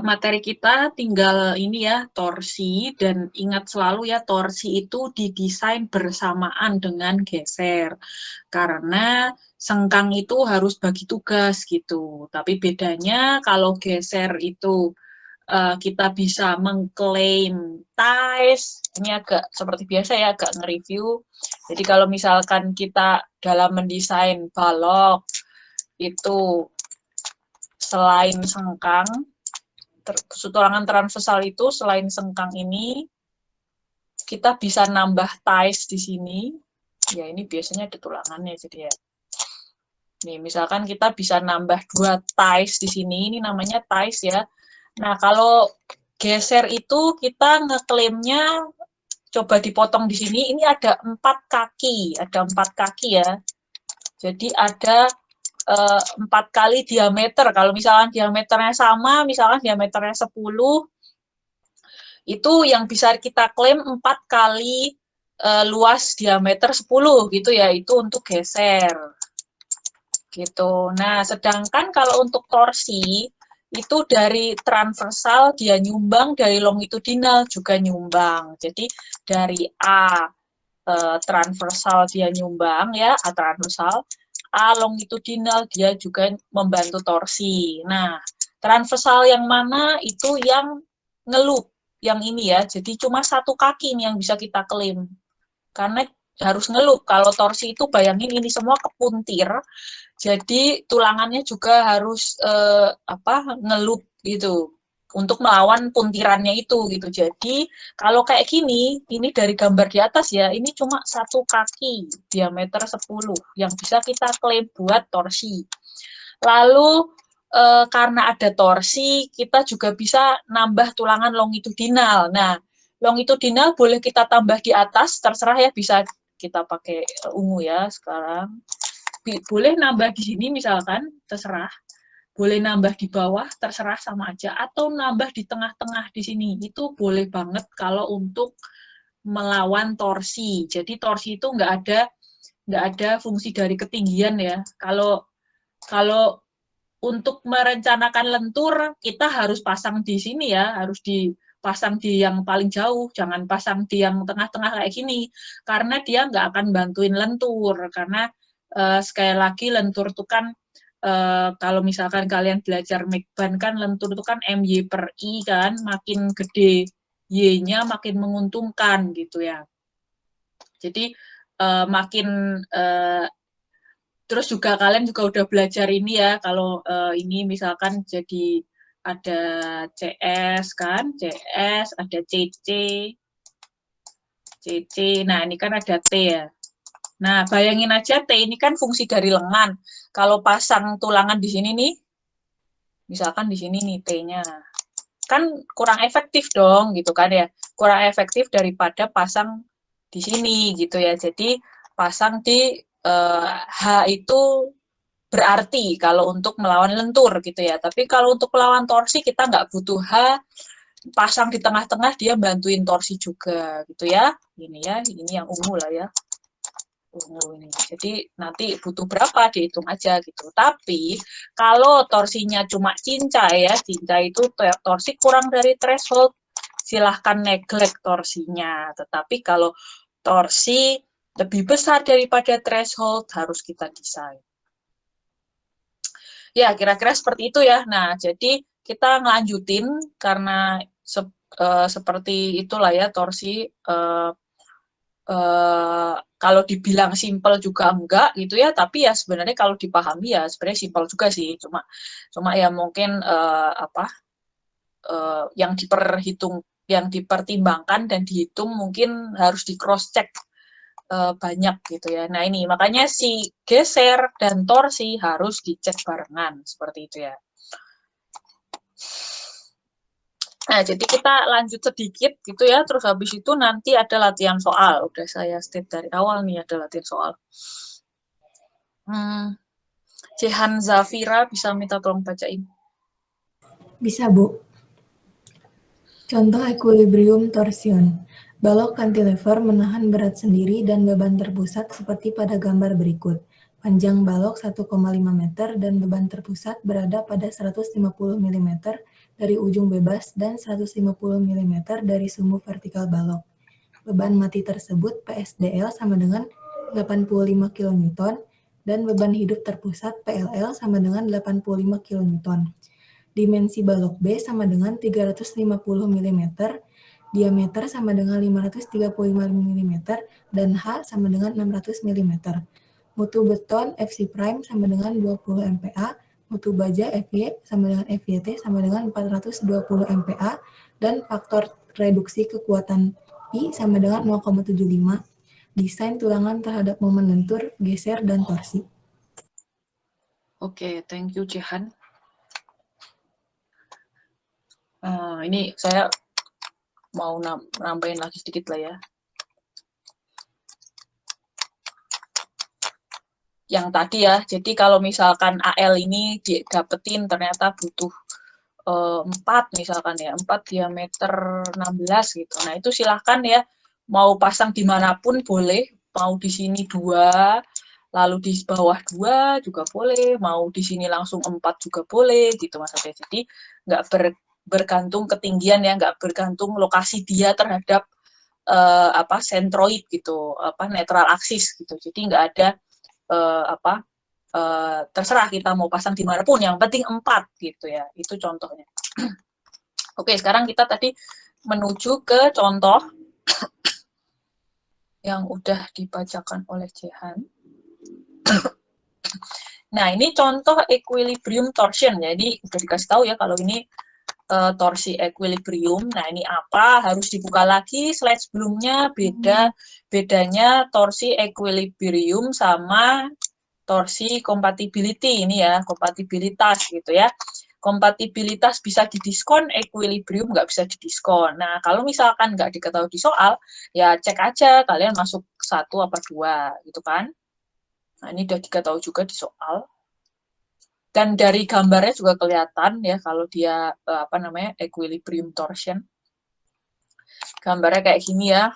Materi kita tinggal ini ya, torsi, dan ingat selalu ya, torsi itu didesain bersamaan dengan geser, karena sengkang itu harus bagi tugas gitu. Tapi bedanya kalau geser itu kita bisa mengklaim ties, ini agak seperti biasa ya, agak nge-review. Jadi kalau misalkan kita dalam mendesain balok, itu selain sengkang, tulangan transversal itu selain sengkang ini, kita bisa nambah ties di sini. Ya ini biasanya ada tulangannya jadi ya. Nih misalkan kita bisa nambah 2 ties di sini, ini namanya ties ya. Nah kalau geser itu kita ngeklaimnya coba dipotong di sini, ini ada 4 kaki ya. Jadi ada 4 kali diameter. Kalau misalkan diameternya sama, misalkan diameternya 10, itu yang bisa kita klaim 4 kali luas diameter 10 gitu ya, itu untuk geser. Gitu. Nah, sedangkan kalau untuk torsi, itu dari transversal dia nyumbang, dari longitudinal juga nyumbang. Jadi dari A transversal dia nyumbang ya, A transversal, A longitudinal dia juga membantu torsi. Nah, transversal yang mana itu yang ngelup, yang ini ya. Jadi cuma 1 kaki nih yang bisa kita klaim. Karena harus ngelup. Kalau torsi itu bayangin ini semua kepuntir. Jadi tulangannya juga harus ngelup gitu untuk melawan puntirannya itu gitu. Jadi kalau kayak gini, ini dari gambar di atas ya, ini cuma 1 kaki diameter 10 yang bisa kita klaim buat torsi. Lalu karena ada torsi, kita juga bisa nambah tulangan longitudinal. Nah, longitudinal boleh kita tambah di atas, terserah ya, bisa kita pakai ungu ya sekarang. Boleh nambah di sini misalkan, terserah. Boleh nambah di bawah, terserah sama aja. Atau nambah di tengah-tengah di sini. Itu boleh banget kalau untuk melawan torsi. Jadi torsi itu nggak ada fungsi dari ketinggian ya. Kalau untuk merencanakan lentur, kita harus pasang di sini ya, harus dipasang di yang paling jauh, jangan pasang di yang tengah-tengah kayak gini, karena dia nggak akan bantuin lentur, karena sekali lagi lentur itu kan kalau misalkan kalian belajar Mekban kan lentur itu kan MY per I kan, makin gede Y-nya makin menguntungkan gitu ya. Jadi terus juga kalian juga udah belajar ini ya, kalau ini misalkan jadi ada CS kan, CS, ada CC, nah ini kan ada T ya. Nah, bayangin aja T ini kan fungsi dari lengan. Kalau pasang tulangan di sini nih, misalkan di sini nih T-nya, kan kurang efektif dong gitu kan ya. Kurang efektif daripada pasang di sini gitu ya. Jadi pasang di H itu berarti kalau untuk melawan lentur gitu ya. Tapi kalau untuk melawan torsi kita nggak butuh H, pasang di tengah-tengah dia bantuin torsi juga gitu ya. Ini ya, ini yang ungu lah ya. Ungu ini. Jadi nanti butuh berapa dihitung aja gitu. Tapi kalau torsinya cuma cincai ya, cincai itu torsi kurang dari threshold, silahkan neglect torsinya. Tetapi kalau torsi lebih besar daripada threshold harus kita desain. Ya, kira-kira seperti itu ya. Nah, jadi kita ngelanjutin karena seperti itulah ya torsi. Kalau dibilang simpel juga enggak gitu ya, tapi ya sebenarnya kalau dipahami ya sebenarnya simpel juga sih. Cuma ya mungkin yang dipertimbangkan dan dihitung mungkin harus di cross check banyak gitu ya. Nah ini makanya si geser dan torsi harus dicek barengan seperti itu ya. Nah jadi kita lanjut sedikit gitu ya, terus habis itu nanti ada latihan soal. Udah saya state dari awal nih ada latihan soal. Jehan Zafira bisa minta tolong bacain. Bisa, Bu. Contoh equilibrium torsion. Balok cantilever menahan berat sendiri dan beban terpusat seperti pada gambar berikut. panjang balok 1,5 meter dan beban terpusat berada pada 150 mm dari ujung bebas dan 150 mm dari sumbu vertikal balok. Beban mati tersebut PSDL sama dengan 85 kN dan beban hidup terpusat PLL sama dengan 85 kN. Dimensi balok B sama dengan 350 mm, diameter sama dengan 535 mm, dan H sama dengan 600 mm. Mutu beton FC prime sama dengan 20 MPa, mutu baja FY sama dengan FYT sama dengan 420 MPa, dan faktor reduksi kekuatan I sama dengan 0,75. Desain tulangan terhadap momen lentur, geser, dan torsi. Oke, thank you Jehan. Ini saya mau nambahin lagi sedikit lah ya. Yang tadi ya, jadi kalau misalkan AL ini didapetin ternyata butuh 4 misalkan ya, 4 diameter 16 gitu. Nah itu silahkan ya, mau pasang dimanapun boleh, mau di sini 2, lalu di bawah 2 juga boleh, mau di sini langsung 4 juga boleh gitu maksudnya. Jadi nggak bergantung ketinggian ya, nggak bergantung lokasi dia terhadap sentroid gitu, netral aksis gitu. Jadi nggak ada terserah kita mau pasang dimanapun, yang penting 4 gitu ya, itu contohnya. Oke, sekarang kita tadi menuju ke contoh yang udah dibacakan oleh Jehan. Nah, ini contoh equilibrium torsion, jadi udah dikasih tahu ya kalau ini torsi equilibrium. Nah, ini apa? Harus dibuka lagi slide sebelumnya, bedanya torsi equilibrium sama torsi compatibility ini ya, kompatibilitas gitu ya. Kompatibilitas bisa didiskon, equilibrium nggak bisa didiskon. Nah, kalau misalkan nggak diketahui di soal, ya cek aja kalian masuk 1 apa 2 gitu kan. Nah, ini udah diketahui juga di soal. Dan dari gambarnya juga kelihatan ya kalau dia equilibrium torsion. Gambarnya kayak gini ya.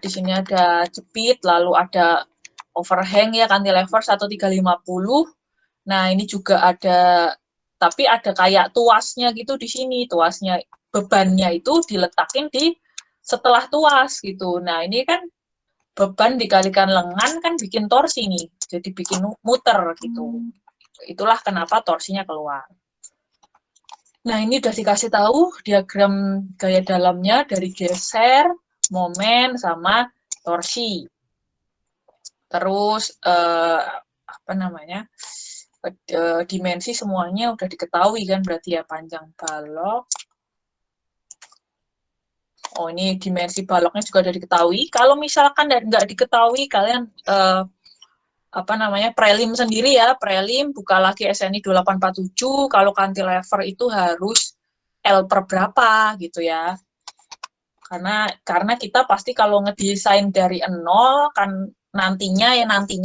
Di sini ada jepit, lalu ada overhang ya, cantilever 1350. Nah, ini juga ada, tapi ada kayak tuasnya gitu di sini. Tuasnya, bebannya itu diletakin di setelah tuas gitu. Nah, ini kan beban dikalikan lengan kan bikin torsi nih. Jadi bikin muter gitu. Itulah kenapa torsinya keluar. Nah, ini udah dikasih tahu diagram gaya dalamnya dari geser, momen, sama torsi. Terus dimensi semuanya udah diketahui kan, berarti ya panjang balok. Oh, ini dimensi baloknya juga udah diketahui. Kalau misalkan nggak diketahui, kalian prelim sendiri ya, prelim buka lagi SNI 2847. Kalau cantilever itu harus L per berapa gitu ya. Karena kita pasti kalau ngedesain dari 0 kan nantinya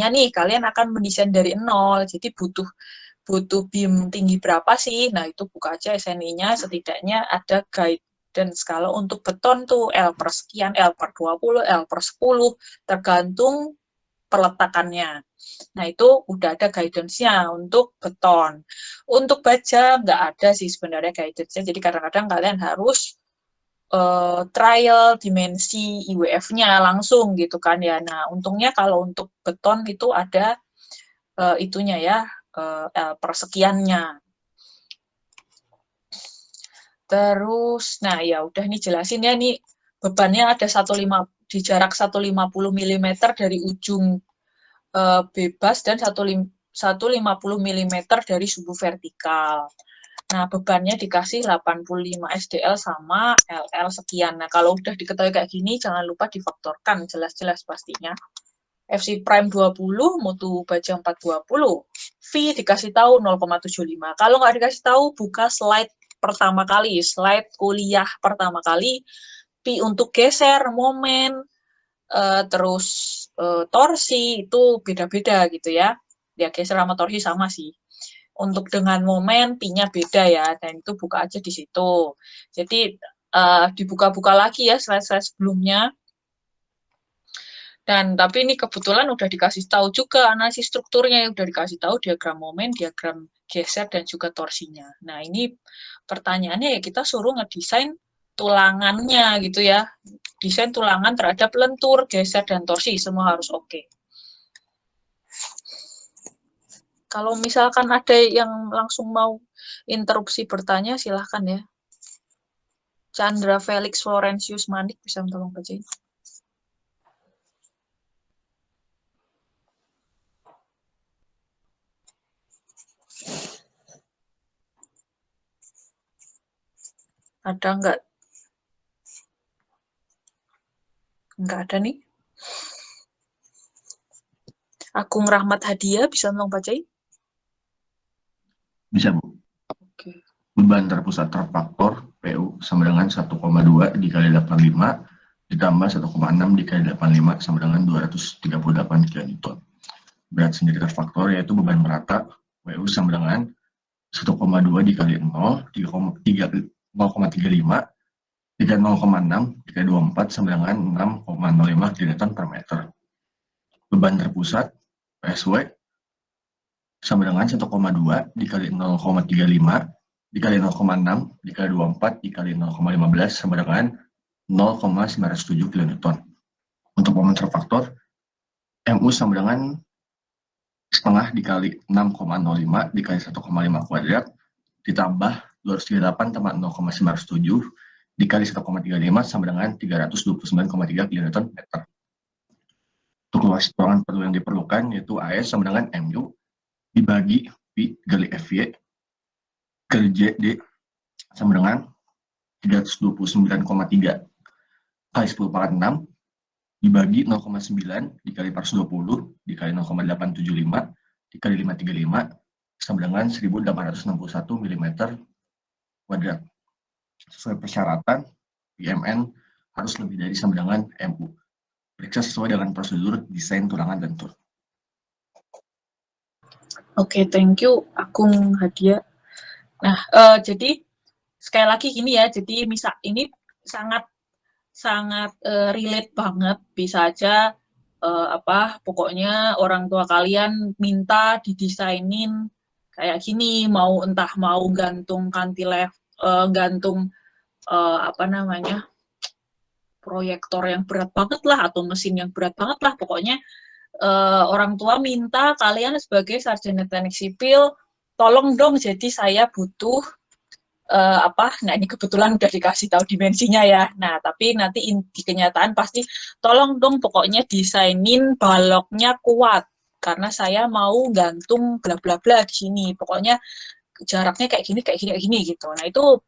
nih kalian akan mendesain dari 0, jadi butuh beam tinggi berapa sih. Nah, itu buka aja SNI-nya, setidaknya ada guidance. Kalau untuk beton tuh L per sekian, L per 20, L per 10, tergantung peletakannya. Nah, itu udah ada guidance-nya untuk beton. Untuk baja nggak ada sih sebenarnya guidance-nya, jadi kadang-kadang kalian harus trial dimensi IWF-nya langsung gitu kan ya. Nah, untungnya kalau untuk beton itu ada itunya ya, persekiannya. Terus, nah ya udah nih jelasin ya, nih bebannya ada di jarak 150 mm dari ujung bebas dan 150 mm dari sumbu vertikal. Nah, bebannya dikasih 85 SDL sama LL sekian. Nah, kalau udah diketahui kayak gini, jangan lupa difaktorkan, jelas-jelas pastinya. FC prime 20, mutu baja 420. V dikasih tahu 0,75. Kalau nggak dikasih tahu, buka slide pertama kali, slide kuliah pertama kali. P untuk geser, momen, terus torsi, itu beda-beda gitu ya. Ya, geser sama torsi sama sih. Untuk dengan momen, P-nya beda ya, dan itu buka aja di situ. Jadi, dibuka-buka lagi ya slide-slide sebelumnya. Dan tapi ini kebetulan udah dikasih tahu juga analisis strukturnya, udah dikasih tahu diagram momen, diagram geser, dan juga torsinya. Nah, ini pertanyaannya ya kita suruh ngedesain tulangannya gitu ya. Desain tulangan terhadap lentur, geser, dan torsi, semua harus oke. Kalau misalkan ada yang langsung mau interupsi bertanya, silahkan ya. Chandra Felix Florentius Manik, bisa tolong bacain. Ada nggak? Nggak ada nih. Agung Rahmat Hadiah, bisa tolong bacain? Bisa, Bu. Oke. Beban terpusat terfaktor PU sama dengan 1,2 dikali 85 ditambah 1,6 dikali 85 sama dengan 238 kN. Berat sendiri terfaktor yaitu beban merata PU sama dengan 1,2 dikali 0, 0,35 dikali 0,6 dikali 24 sama dengan 6,05 kN per meter. Beban terpusat PSW sama dengan 1,2 dikali 0,35 dikali 0,6 dikali 24 dikali 0,15 sama dengan 0,907 kN. Untuk momen terfaktor, MU sama dengan setengah dikali 6,05 dikali 1,5 kuadrat ditambah 238 tambah 0,907 dikali 1,35 sama dengan 329,3 kN meter. Untuk luas ruangan perlu yang diperlukan yaitu AS sama dengan MU dibagi P kali FY kali JD sama dengan 329,3 kali 10 pangkat 6 dibagi 0,9 dikali per 20 dikali 0,875 dikali 535 sama dengan 1861 mm kuadrat. Sesuai persyaratan, PMN harus lebih dari sama dengan MU. Periksa sesuai dengan prosedur desain tulangan dan tur. Oke, thank you Agung Hadiah. Nah, jadi sekali lagi gini ya, jadi misal ini sangat relate banget, bisa aja pokoknya orang tua kalian minta didesainin kayak gini, entah mau gantung kantilever, gantung proyektor yang berat banget lah atau mesin yang berat banget lah, pokoknya orang tua minta kalian sebagai sarjana teknik sipil tolong dong, jadi saya butuh nah ini kebetulan udah dikasih tahu dimensinya ya, nah tapi nanti di kenyataan pasti tolong dong pokoknya desainin baloknya kuat karena saya mau gantung bla bla bla di sini, pokoknya jaraknya kayak gini gitu. Nah itu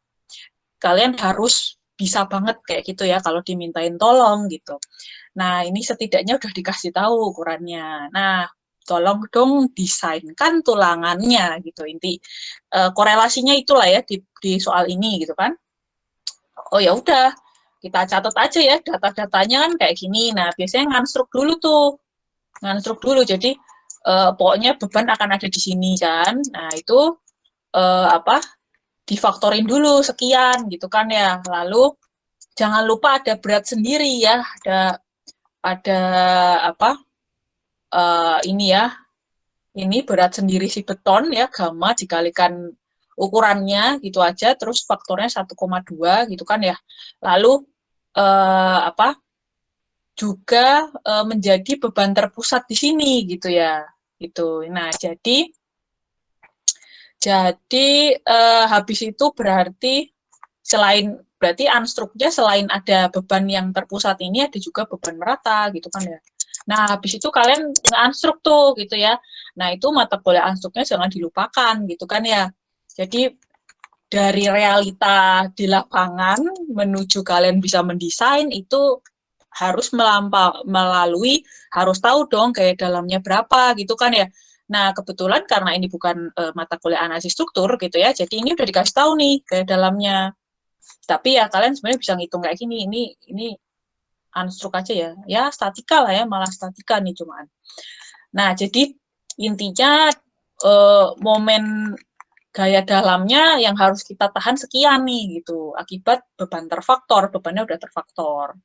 kalian harus bisa banget kayak gitu ya kalau dimintain tolong gitu. Nah ini setidaknya udah dikasih tahu ukurannya. Nah tolong dong desainkan tulangannya gitu, inti korelasinya itulah ya di soal ini gitu kan. Oh ya udah, kita catat aja ya data-datanya kan kayak gini. Nah biasanya nganstruk dulu, jadi pokoknya beban akan ada di sini kan. Nah itu difaktorin dulu sekian gitu kan ya. Lalu jangan lupa ada berat sendiri ya, ada ini berat sendiri si beton ya, gamma dikalikan ukurannya gitu aja, terus faktornya 1,2 gitu kan ya. Lalu juga menjadi beban terpusat di sini gitu ya. Gitu. Nah, jadi habis itu berarti berarti unstruknya selain ada beban yang terpusat ini ada juga beban merata gitu kan ya. Nah, habis itu kalian nge-unstruk tuh gitu ya. Nah, itu mata kuliah unstruknya jangan dilupakan gitu kan ya. Jadi dari realita di lapangan menuju kalian bisa mendesain itu harus melalui, harus tahu dong gaya dalamnya berapa gitu kan ya. Nah, kebetulan karena ini bukan mata kuliah analisis struktur gitu ya, jadi ini udah dikasih tahu nih gaya dalamnya. Tapi ya kalian sebenarnya bisa ngitung kayak gini, ini unstruk aja ya. Ya statika lah ya, malah statika nih cuman. Nah, jadi intinya momen gaya dalamnya yang harus kita tahan sekian nih gitu. Akibat beban terfaktor, bebannya udah terfaktor.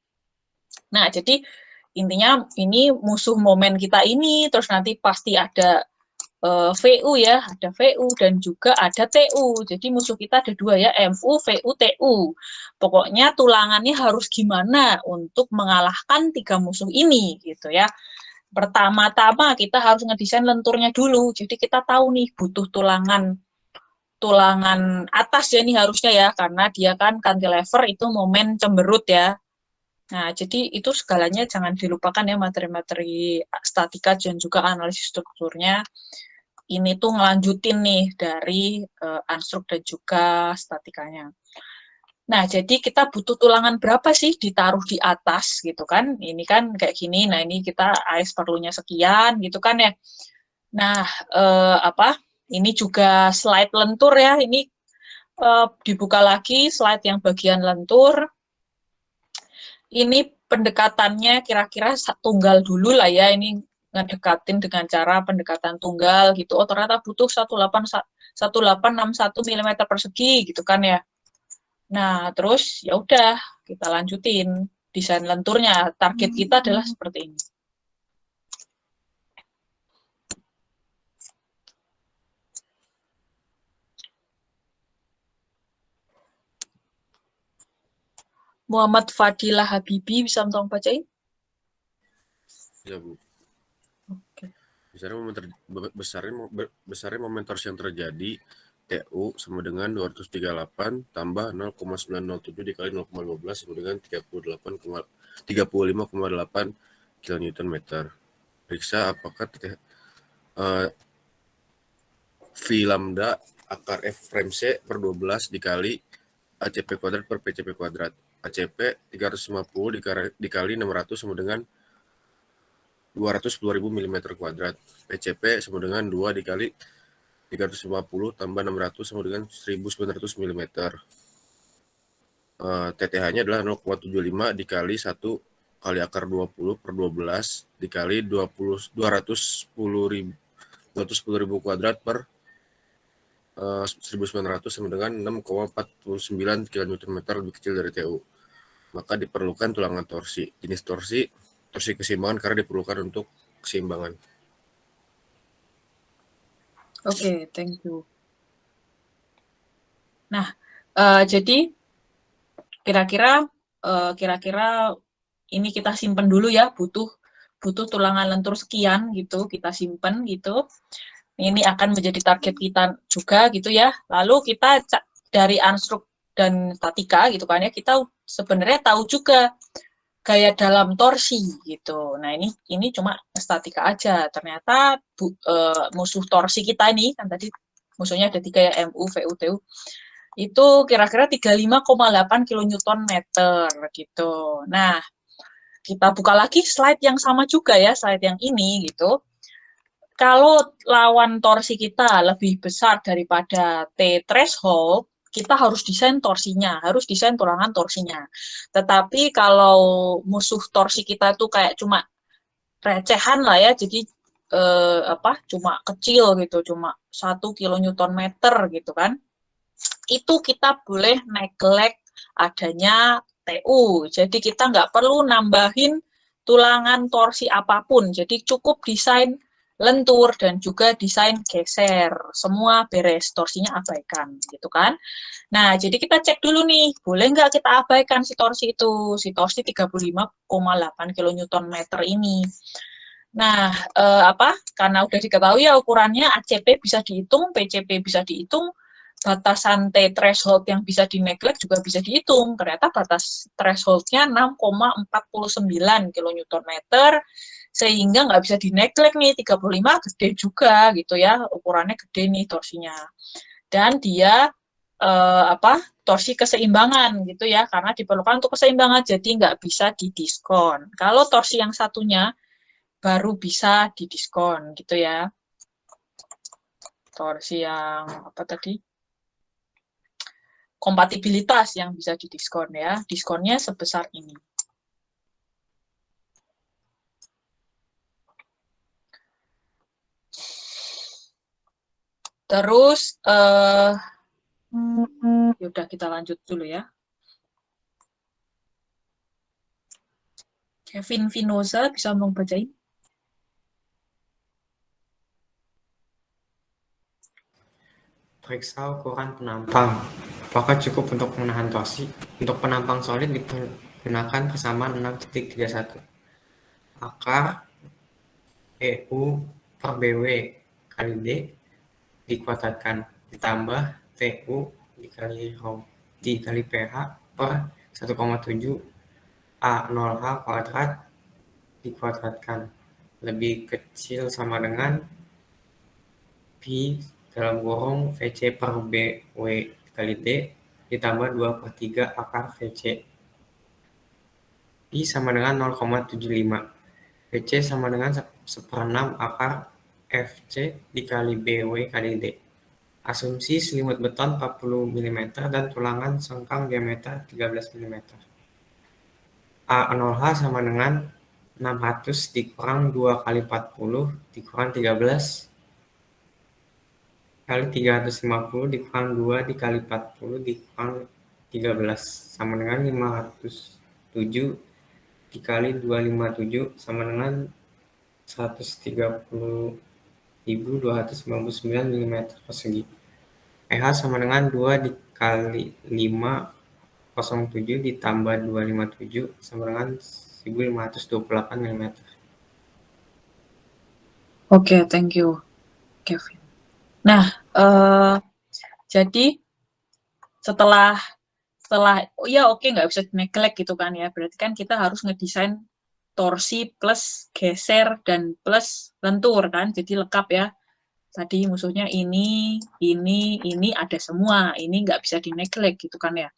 Nah, jadi intinya ini musuh momen kita ini, terus nanti pasti ada VU ya, ada VU dan juga ada TU. Jadi musuh kita ada dua ya, MU, VU, TU. Pokoknya tulangannya harus gimana untuk mengalahkan tiga musuh ini gitu ya. Pertama-tama kita harus ngedesain lenturnya dulu. Jadi kita tahu nih butuh tulangan atas ya ini harusnya ya, karena dia kan cantilever itu momen cemberut ya. Nah, jadi itu segalanya jangan dilupakan ya materi-materi statika dan juga analisis strukturnya. Ini tuh ngelanjutin nih dari unstruk dan juga statikanya. Nah, jadi kita butuh tulangan berapa sih ditaruh di atas gitu kan? Ini kan kayak gini. Nah, ini kita AS perlunya sekian gitu kan ya. Nah, ini juga slide lentur ya. Ini dibuka lagi slide yang bagian lentur. Ini pendekatannya kira-kira tunggal dulu lah ya, ini ngedekatin dengan cara pendekatan tunggal gitu. Oh ternyata butuh 1861 mm persegi gitu kan ya. Nah terus ya udah kita lanjutin desain lenturnya. Target kita adalah seperti ini. Muhammad Fadilah Habibi bisa tolong bacain? Ya Bu. Oke. Besarnya momen torsi yang terjadi TU sama dengan 238 tambah 0,907 dikali 0,15 sama dengan 35,8 kN meter. Periksa apakah V lambda akar F prime C per 12 dikali ACP kuadrat per PCP kuadrat. ACP 350 dikali 600 sama dengan 210.000 mm kuadrat. PCP sama dengan 2 dikali 350 tambah 600 sama dengan 1900 mm. TTH-nya adalah 0,75 dikali 1 kali akar 20 per 12 dikali 210.000 kuadrat per 1900 sama dengan 6,49 kN lebih kecil dari TU. Maka diperlukan tulangan torsi. Jenis torsi keseimbangan karena diperlukan untuk keseimbangan. Oke, thank you. Nah, jadi kira-kira ini kita simpen dulu ya, butuh tulangan lentur sekian gitu, kita simpen gitu. Ini akan menjadi target kita juga gitu ya. Lalu kita dari unstruk dan statika gitu kan ya, kita sebenarnya tahu juga gaya dalam torsi gitu. Nah, ini cuma statika aja. Ternyata musuh torsi kita ini kan tadi musuhnya ada 3 ya, MU, VU, TU. Itu kira-kira 35,8 kN gitu. Nah, kita buka lagi slide yang sama juga ya, slide yang ini gitu. Kalau lawan torsi kita lebih besar daripada T threshold, kita harus desain torsinya, harus desain tulangan torsinya. Tetapi kalau musuh torsi kita itu kayak cuma recehan lah ya, jadi cuma kecil gitu, cuma 1 kN gitu kan. Itu kita boleh neglect adanya TU. Jadi kita nggak perlu nambahin tulangan torsi apapun. Jadi cukup desain lentur dan juga desain geser. Semua beres, torsinya abaikan gitu kan. Nah, jadi kita cek dulu nih, boleh nggak kita abaikan si torsi itu, si torsi 35,8 kN ini. Nah, karena udah diketahui ya ukurannya, ACP bisa dihitung, PCP bisa dihitung, batasan T threshold yang bisa di-neglect juga bisa dihitung. Ternyata batas threshold-nya 6,49 kN, sehingga nggak bisa di-neglect nih, 35 gede juga gitu ya, ukurannya gede nih torsinya. Dan dia torsi keseimbangan gitu ya, karena diperlukan untuk keseimbangan, jadi nggak bisa didiskon. Kalau torsi yang satunya baru bisa didiskon gitu ya. Torsi yang apa tadi? Kompatibilitas yang bisa didiskon ya. Diskonnya sebesar ini. Terus yaudah kita lanjut dulu ya. Kevin Vinoza bisa tolong bacain. Periksa ukuran penampang. Apakah cukup untuk menahan torsi? Untuk penampang solid digunakan persamaan 6.31. Akar EU per BW kali D dikuadratkan ditambah TU dikali PH per 1,7 A0H kuadrat dikuadratkan lebih kecil sama dengan Pi dalam kurung VC per BW kali D ditambah 2/3 akar VC. Pi sama dengan 0,75. VC sama dengan 1/6 akar FC dikali BW kali D. Asumsi selimut beton 40 mm dan tulangan sengkang diameter 13 mm. A0H sama dengan 600 dikurang 2 kali 40 dikurang 13 kali 350 dikurang 2 dikali 40 dikurang 13 sama dengan 507 dikali 257 sama dengan 130.299 mm persegi. EH sama dengan 2 dikali 507 ditambah 257 sama dengan 1528 mm. Oke, thank you, Kevin. Nah, jadi setelah ya oke, nggak bisa neglect gitu kan ya, berarti kan kita harus ngedesain torsi plus geser dan plus lentur kan, jadi lengkap ya. Tadi musuhnya ini ada semua, ini nggak bisa di neglect gitu kan ya.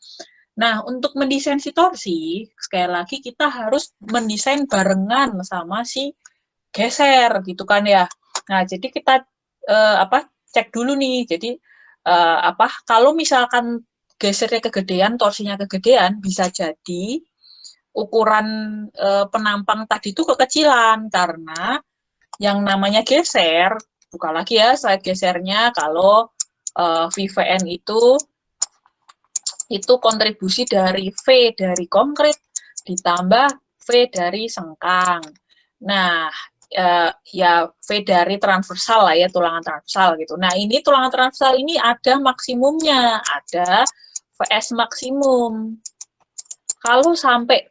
Nah, untuk mendesain si torsi, sekali lagi kita harus mendesain barengan sama si geser gitu kan ya. Nah, jadi kita cek dulu nih. Jadi kalau misalkan gesernya kegedean, torsinya kegedean, bisa jadi ukuran penampang tadi itu kekecilan karena yang namanya geser, buka lagi ya slide gesernya, kalau VVN itu kontribusi dari V dari konkrit ditambah V dari sengkang. Nah, ya V dari transversal lah ya, tulangan transversal gitu. Nah, ini tulangan transversal ini ada maksimumnya, ada VS maksimum. Kalau sampai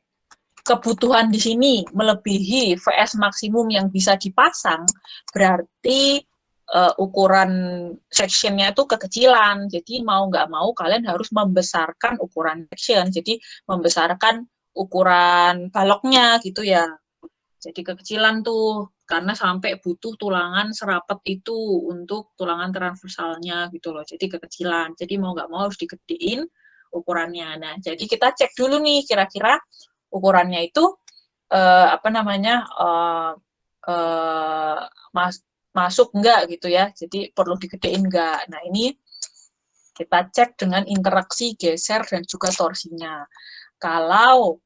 kebutuhan di sini melebihi VS maksimum yang bisa dipasang, berarti ukuran sectionnya itu kekecilan. Jadi mau nggak mau kalian harus membesarkan ukuran section. Jadi membesarkan ukuran baloknya gitu ya. Jadi kekecilan tuh karena sampai butuh tulangan serapat itu untuk tulangan transversalnya gitu loh. Jadi kekecilan. Jadi mau nggak mau harus digedein ukurannya. Nah, jadi kita cek dulu nih kira-kira ukurannya itu masuk enggak gitu ya. Jadi perlu digedein enggak. Nah, ini kita cek dengan interaksi geser dan juga torsinya. Kalau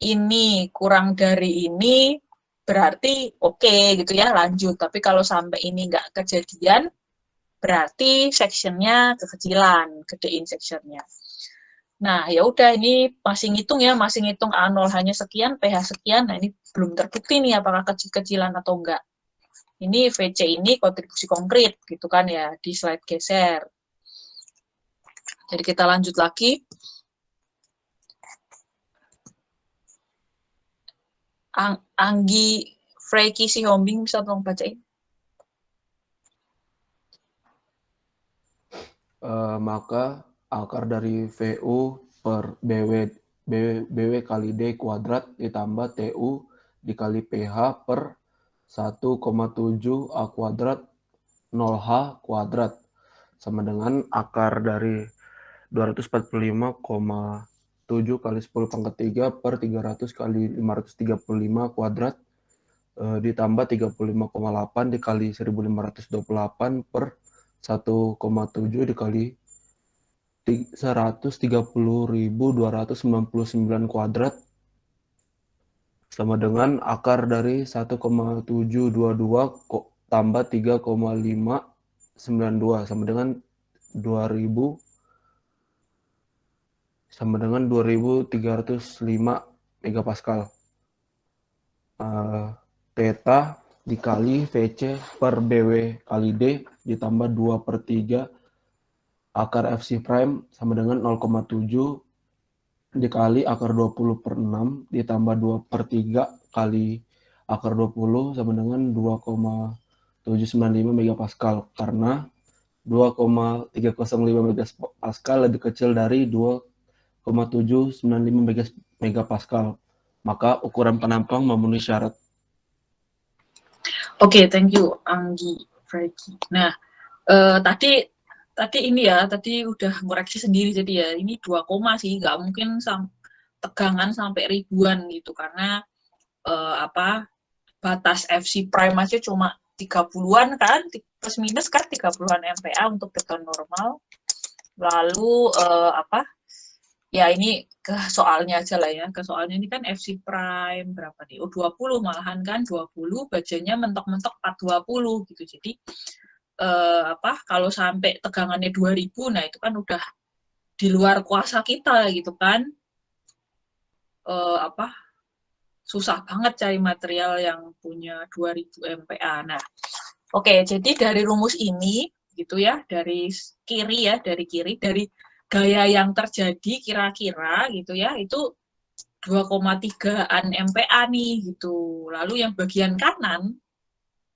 ini kurang dari ini berarti oke gitu ya, lanjut. Tapi kalau sampai ini enggak kejadian berarti sectionnya kekecilan, gedein sectionnya. Nah, ya udah ini masih ngitung ya, masih ngitung A0 hanya sekian, PH sekian. Nah, ini belum terbukti nih apakah kecil-kecilan atau enggak. Ini VC ini kontribusi konkret gitu kan ya, di slide geser. Jadi kita lanjut lagi. Anggi Freiki Sihombing bisa tolong bacain. Maka akar dari VU per BW kali D kuadrat ditambah TU dikali PH per 1,7 A kuadrat 0H kuadrat sama dengan akar dari 245,7 kali 10 pangkat 3 per 300 kali 535 kuadrat ditambah 35,8 dikali 1528 per 1,7 dikali 130.299 kuadrat sama dengan akar dari 1,722 tambah 3,592 sama dengan 2.305 megapascal. Theta dikali VC per BW kali D ditambah 2/3 akar FC prime sama dengan 0,7 dikali akar 20/6 ditambah 2/3 kali akar 20 sama dengan 2,795 megapascal, karena 2,305 megapascal lebih kecil dari 2,795 megapascal. Maka ukuran penampang memenuhi syarat. Oke, thank you Anggi, Franky. Nah, tadi ini ya, tadi udah ngoreksi sendiri, jadi ya ini 2 koma sih, nggak mungkin tegangan sampai ribuan gitu, karena batas FC prime aja cuma 30-an kan, plus minus kan 30-an MPa untuk beton normal. Lalu ya ini ke soalnya aja lah ya, ke soalnya ini kan FC prime berapa nih, 20 malahan kan, 20 bajanya mentok-mentok 420 gitu, jadi kalau sampai tegangannya 2000, nah itu kan udah di luar kuasa kita gitu kan. Susah banget cari material yang punya 2000 MPa. Nah, oke, jadi dari rumus ini gitu ya, dari kiri, dari gaya yang terjadi kira-kira gitu ya, itu 2,3-an MPa nih gitu. Lalu yang bagian kanan,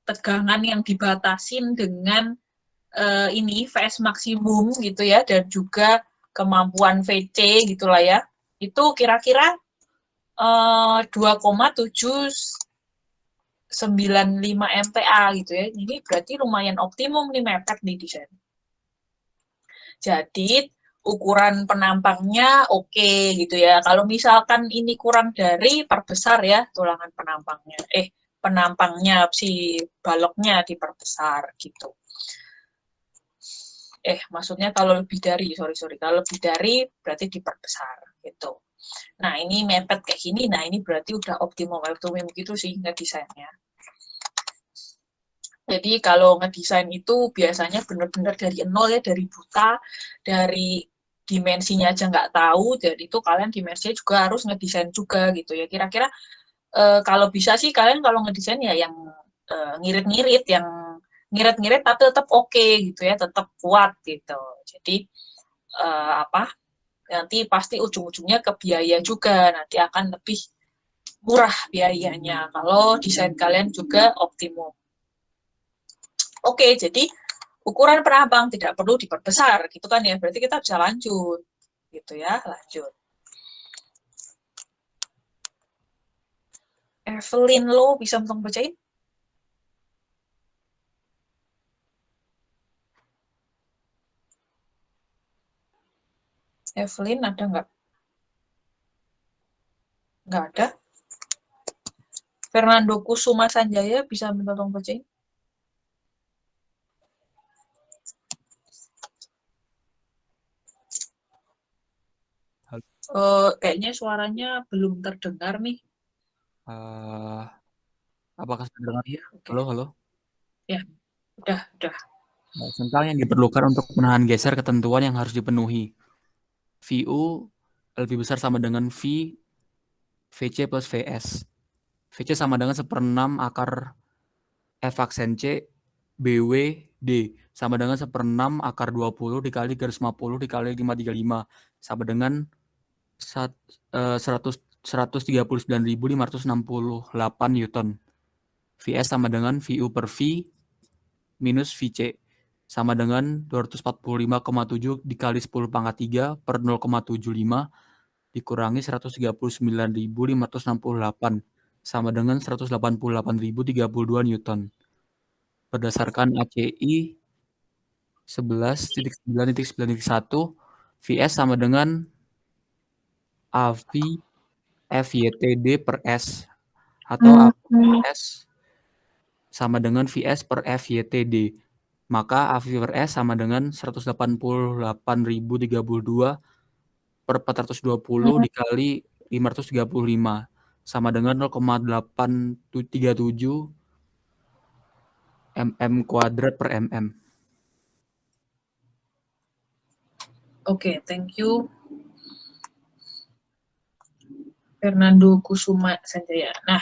tegangan yang dibatasin dengan ini VS maksimum gitu ya, dan juga kemampuan VC gitulah ya, itu kira-kira 2,795 MPa gitu ya. Ini berarti lumayan optimum nih, mepet nih desain. Jadi ukuran penampangnya oke gitu ya. Kalau misalkan ini kurang dari, perbesar ya tulangan penampangnya. Penampangnya si baloknya diperbesar gitu. Maksudnya kalau lebih dari, kalau lebih dari berarti diperbesar gitu. Nah, ini mepet kayak gini, nah ini berarti udah optimum gitu sih ngedesainnya. Jadi kalau ngedesain itu biasanya benar-benar dari nol ya, dari buta, dari dimensinya aja nggak tahu, jadi itu kalian dimensinya juga harus ngedesain juga gitu ya. Kira-kira kalau bisa sih kalian kalau ngedesain ya yang ngirit-ngirit, tapi tetap oke gitu ya, tetap kuat gitu. Jadi nanti pasti ujung-ujungnya ke biaya juga, nanti akan lebih murah biayanya kalau desain kalian juga optimum. Oke, jadi ukuran penampang tidak perlu diperbesar gitu kan ya, berarti kita bisa lanjut gitu ya, lanjut. Evelyn Lo bisa tolong bacain? Evelyn ada nggak? Nggak ada. Fernando Kusuma Sanjaya bisa minta tolong bacain? Kayaknya suaranya belum terdengar nih. Apakah terdengar? Iya, okay. Halo. Ya, udah. Tentang yang diperlukan untuk menahan geser ketentuan yang harus dipenuhi. VU lebih besar sama dengan VC plus VS. VC sama dengan 1/6 akar F aksen C BW D sama dengan 1/6 akar 20 dikali garis 50 dikali 535 sama dengan 139.568 Newton. VS sama dengan VU per V minus VC sama dengan 245,7 dikali 10 pangkat 3 per 0,75 dikurangi 139.568 sama dengan 188.032 Newton. Berdasarkan ACI 11.9.9.1, VS sama dengan AV FYTD per S atau AVS sama dengan VS per FYTD. Maka AV per S sama dengan 188.032 per 420 dikali 535 sama dengan 0,837 mm kuadrat per mm. Oke, thank you Fernando Kusuma Sanjaya. Nah,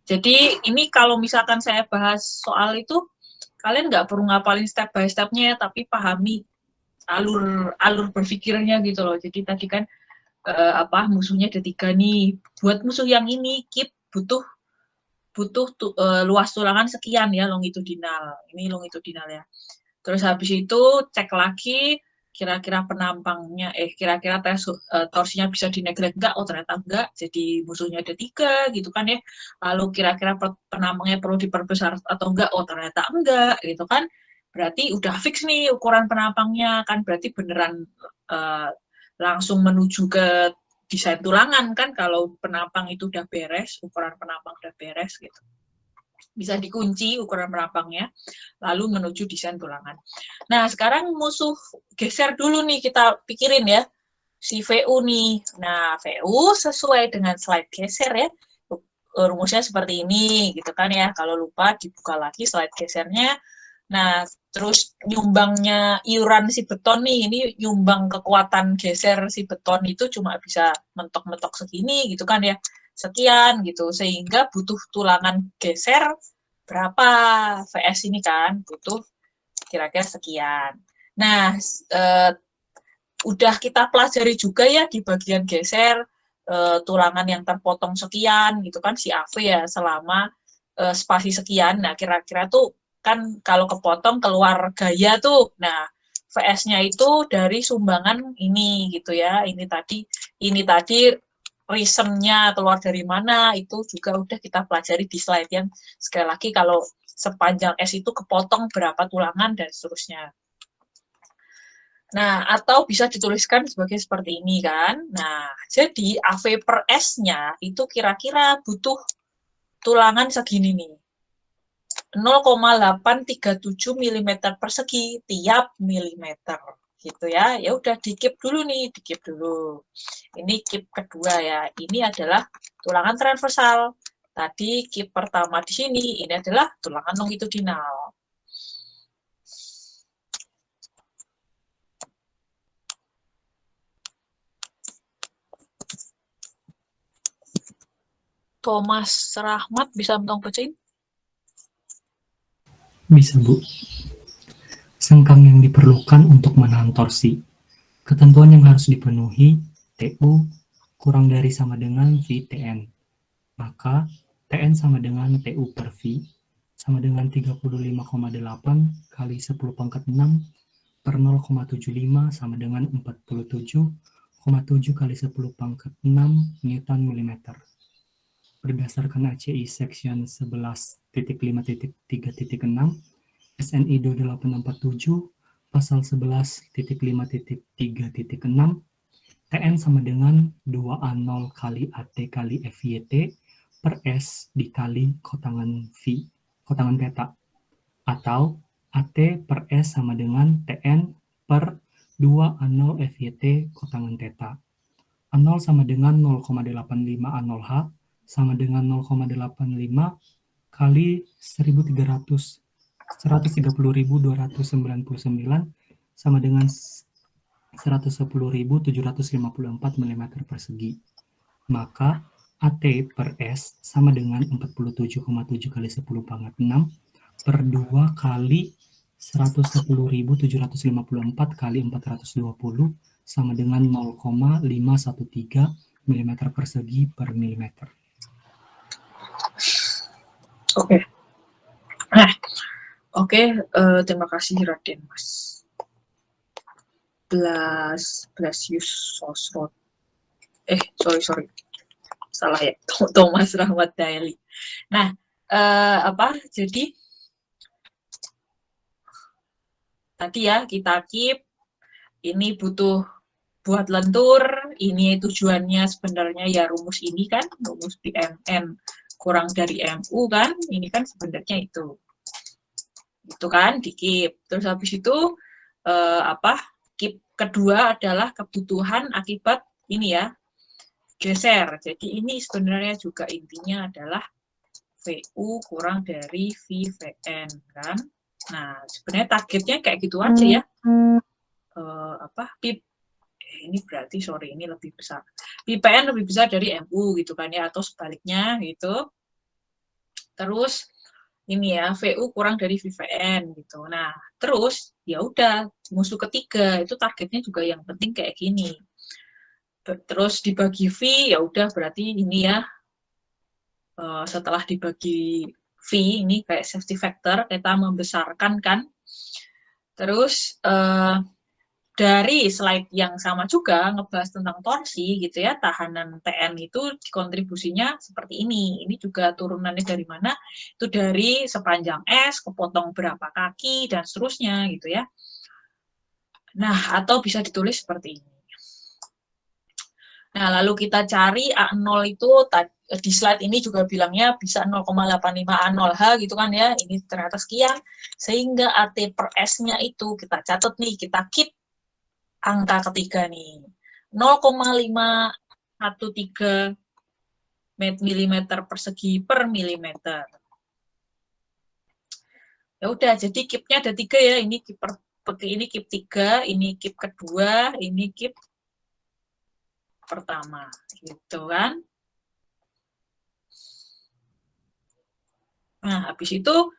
jadi ini kalau misalkan saya bahas soal itu, kalian nggak perlu ngapalin step by step-nya, tapi pahami alur berpikirnya gitu loh. Jadi tadi kan musuhnya ada 3 nih. Buat musuh yang ini, keep butuh luas tulangan sekian ya, longitudinal. Ini longitudinal ya. Terus habis itu cek lagi kira-kira penampangnya, kira-kira torsinya bisa dineglect enggak? Oh ternyata enggak, jadi musuhnya ada 3 gitu kan ya. Lalu kira-kira penampangnya perlu diperbesar atau enggak? Oh ternyata enggak gitu kan. Berarti udah fix nih ukuran penampangnya kan, berarti beneran langsung menuju ke desain tulangan kan, kalau penampang itu udah beres, ukuran penampang udah beres gitu. Bisa dikunci ukuran penampangnya, lalu menuju desain tulangan. Nah, sekarang musuh geser dulu nih, kita pikirin ya, si VU nih. Nah, VU sesuai dengan slide geser ya, rumusnya seperti ini, gitu kan ya. Kalau lupa, dibuka lagi slide gesernya. Nah, terus nyumbangnya iuran si beton nih, ini nyumbang kekuatan geser si beton itu cuma bisa mentok-mentok segini, gitu kan ya. Sekian gitu, sehingga butuh tulangan geser berapa VS ini kan, butuh kira-kira sekian. Nah, udah kita pelajari juga ya di bagian geser, tulangan yang terpotong sekian gitu kan, si AV ya selama spasi sekian. Nah, kira-kira tuh kan kalau kepotong keluar gaya tuh, nah VS-nya itu dari sumbangan ini gitu ya, ini tadi reason-nya keluar dari mana, itu juga udah kita pelajari di slide yang sekali lagi kalau sepanjang S itu kepotong berapa tulangan dan seterusnya. Nah, atau bisa dituliskan sebagai seperti ini kan. Nah, jadi AV per S-nya itu kira-kira butuh tulangan segini nih. 0,837 mm persegi tiap milimeter gitu ya. Ya udah di-keep dulu nih, di-keep dulu. Ini keep kedua ya. Ini adalah tulangan transversal. Tadi keep pertama di sini, ini adalah tulangan longitudinal. Thomas Rahmat bisa tolong bacain? Bisa, Bu. Sengkang yang diperlukan untuk menahan torsi. Ketentuan yang harus dipenuhi, TU kurang dari sama dengan VTN. Maka TN sama dengan TU per V sama dengan 35,8 kali 10 pangkat 6 per 0,75 sama dengan 47,7 kali 10 pangkat 6 Newton milimeter. Berdasarkan ACI section 11.5.3.6 SNI 2847 pasal 11.5.3.6 TN sama dengan 2A0 kali AT kali FYT per S dikali kotangan V, kotangan theta. Atau AT per S sama dengan TN per 2A0 FYT kotangan theta. A0 sama dengan 0,85 A0H sama dengan 0,85 kali 130.299 sama dengan 110.754 mm persegi. Maka AT per S sama dengan 47,7 kali 10 pangkat 6 per 2 kali 110.754 kali 420 sama dengan 0,513 mm persegi per milimeter. Oke. Nah, oke, terima kasih Raden Mas. Blasius Sosrod. Sorry. Salah ya, Thomas Rahmat Daily. Nah, jadi tadi ya kita keep, ini butuh buat lentur, ini tujuannya sebenarnya ya rumus ini kan, rumus BMN kurang dari MU kan, ini kan sebenarnya itu kan di keep. Terus habis itu keep kedua adalah kebutuhan akibat ini ya, geser. Jadi ini sebenarnya juga intinya adalah VU kurang dari VVN kan. Nah, sebenarnya targetnya kayak gitu aja ya. PIP ini berarti ini lebih besar. VPN lebih besar dari MU gitu kan ya, atau sebaliknya gitu. Terus ini ya, VU kurang dari VPN gitu. Nah, terus ya udah musuh ketiga itu targetnya juga yang penting kayak gini. Terus dibagi V ya udah berarti ini ya, setelah dibagi V ini kayak safety factor kita membesarkan kan. Terus dari slide yang sama juga ngebahas tentang torsi gitu ya, tahanan TN itu kontribusinya seperti ini. Ini juga turunannya dari mana? Itu dari sepanjang S, kepotong berapa kaki, dan seterusnya gitu ya. Nah, atau bisa ditulis seperti ini. Nah, lalu kita cari A0 itu di slide ini juga bilangnya bisa 0,85 A0H gitu kan ya. Ini ternyata sekian. Sehingga AT per S-nya itu kita catat nih, kita keep angka ketiga nih, 0,513 mm persegi per milimeter. Ya udah, jadi keep-nya ada 3 ya. Ini keep ini keep 3, ini keep kedua, ini keep pertama, gitu kan. Nah, habis itu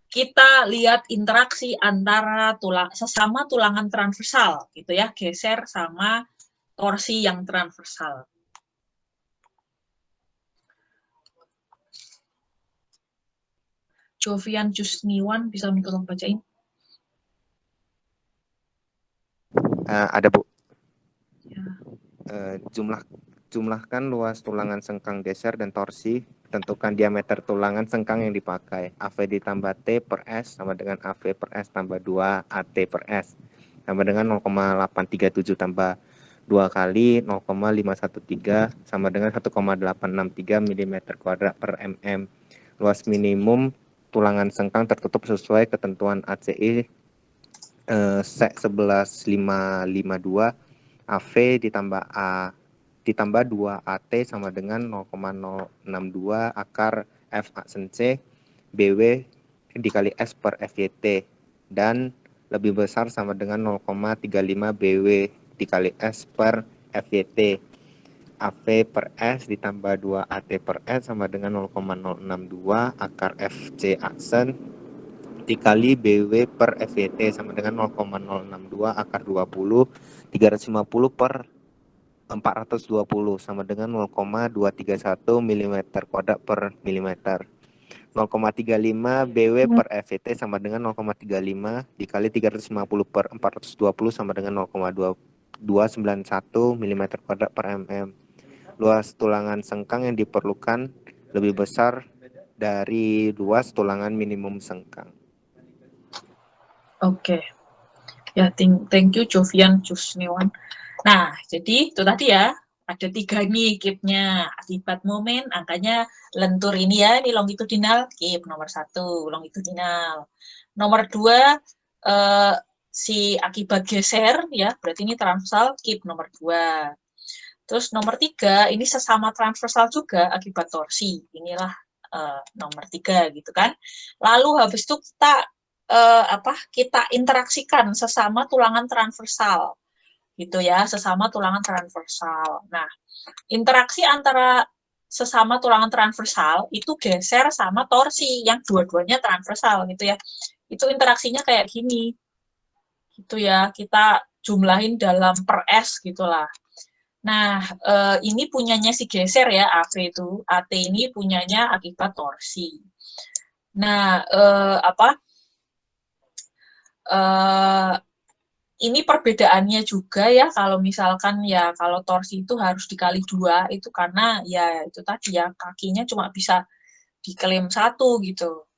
kita lihat interaksi antara sesama tulangan transversal gitu ya, geser sama torsi yang transversal. Jovian Jusniwan bisa tolong bacain? Ada Bu. Ya. Jumlahkan luas tulangan sengkang geser dan torsi. Tentukan diameter tulangan sengkang yang dipakai. AV ditambah T per S sama dengan AV per S tambah 2 AT per S. Sama dengan 0,837 tambah 2 kali 0,513 sama dengan 1,863 mm kuadrat per mm. Luas minimum tulangan sengkang tertutup sesuai ketentuan ACI SEC 11552 AV ditambah 2 AT sama dengan 0,062 akar F aksen C BW dikali S per FYT dan lebih besar sama dengan 0,35 BW dikali S per FYT. AV per S ditambah 2 AT per S sama dengan 0,062 akar FC aksen dikali BW per FYT sama dengan 0,062 akar 20 350 per 420 sama dengan 0,231 mm kuadrat per milimeter. 0,35 BW per FVT sama dengan 0,35 dikali 350 per 420 sama dengan 0,291 mm kuadrat per mm. Luas tulangan sengkang yang diperlukan lebih besar dari luas tulangan minimum sengkang. Oke. Ya, thank you Jovian Jusniwan. Nah, jadi itu tadi ya, ada 3 nih keep-nya. Akibat momen, angkanya lentur ini ya, ini longitudinal, keep nomor 1, longitudinal. Nomor 2, si akibat geser, ya, berarti ini transversal, keep nomor 2. Terus nomor 3, ini sesama transversal juga akibat torsi. Inilah nomor 3 gitu kan. Lalu habis itu kita interaksikan sesama tulangan transversal. Gitu ya, sesama tulangan transversal. Nah, interaksi antara sesama tulangan transversal itu geser sama torsi yang dua-duanya transversal gitu ya. Itu interaksinya kayak gini. Gitu ya, kita jumlahin dalam per S gitulah. Nah, ini punyanya si geser ya, AV itu. AT ini punyanya akibat torsi. Nah, ini perbedaannya juga ya, kalau misalkan ya kalau torsi itu harus dikali 2 itu karena ya itu tadi ya kakinya cuma bisa diklaim 1 gitu.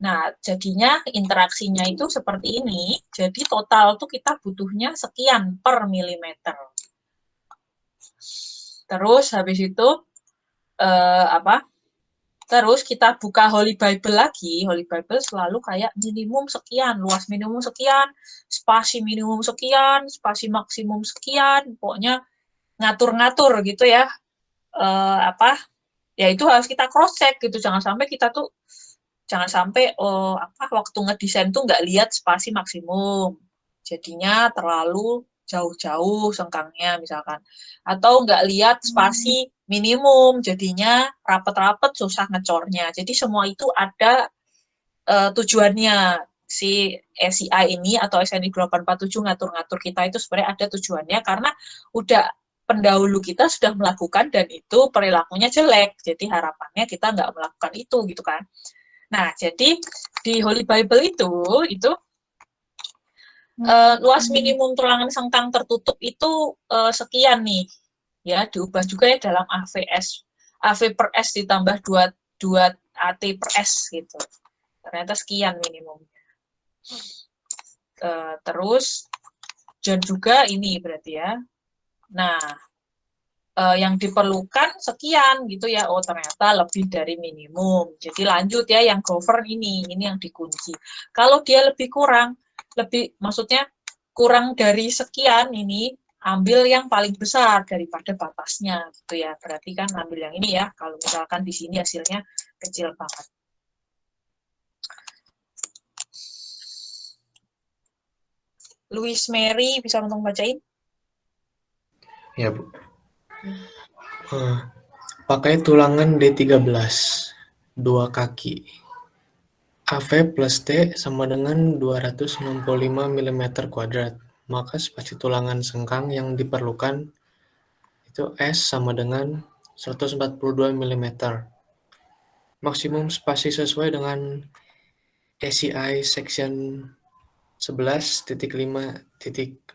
Nah, jadinya interaksinya itu seperti ini. Jadi total tuh kita butuhnya sekian per milimeter. Terus habis itu terus kita buka Holy Bible lagi. Holy Bible selalu kayak minimum sekian, luas minimum sekian, spasi minimum sekian, spasi maksimum sekian, pokoknya ngatur-ngatur gitu ya. Ya itu harus kita cross check gitu. Jangan sampai waktu ngedesain tuh nggak lihat spasi maksimum. Jadinya terlalu jauh-jauh sengkangnya misalkan. Atau nggak lihat spasi minimum, jadinya rapet-rapet susah ngecornya. Jadi semua itu ada tujuannya. Si SCI ini atau SNI 847 ngatur-ngatur kita itu sebenarnya ada tujuannya karena udah pendahulu kita sudah melakukan dan itu perilakunya jelek. Jadi harapannya kita nggak melakukan itu gitu kan. Nah, jadi di Holy Bible itu luas minimum tulangan sengkang tertutup itu sekian nih. Ya, diubah juga ya dalam AV per S ditambah 2 AT per S gitu. Ternyata sekian minimumnya. Terus dan juga ini berarti ya. Nah, yang diperlukan sekian gitu ya. Oh, ternyata lebih dari minimum. Jadi lanjut ya yang govern ini yang dikunci. Kalau dia lebih kurang, maksudnya kurang dari sekian ini, ambil yang paling besar daripada batasnya gitu ya. Berarti kan ambil yang ini ya. Kalau misalkan di sini hasilnya kecil banget. Louis Mary bisa tolong bacain? Ya, Bu. Pakai tulangan D13, 2 kaki. AV plus T sama dengan 265 mm kuadrat. Maka spasi tulangan sengkang yang diperlukan itu S sama dengan 142 mm. Maksimum spasi sesuai dengan SCI section 11.5.6.1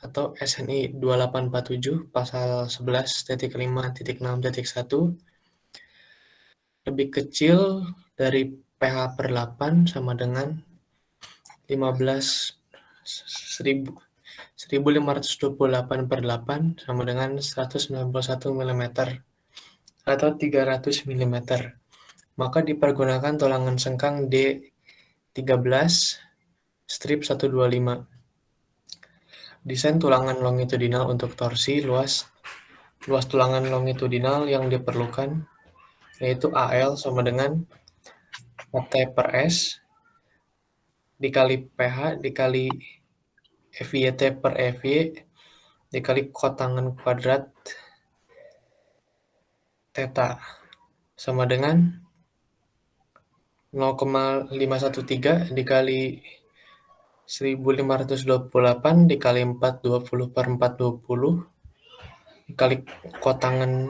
atau SNI 2847 pasal 11.5.6.1 lebih kecil dari pH per 8 sama dengan 1528 per 8 sama dengan 191 mm atau 300 mm. Maka dipergunakan tulangan sengkang D13 strip 125. Desain tulangan longitudinal untuk torsi luas tulangan longitudinal yang diperlukan yaitu AL sama dengan AT per S dikali PH dikali FYT per FY dikali kotangan kuadrat theta sama dengan 0,513 dikali 1528 dikali 420 per 420 dikali kotangan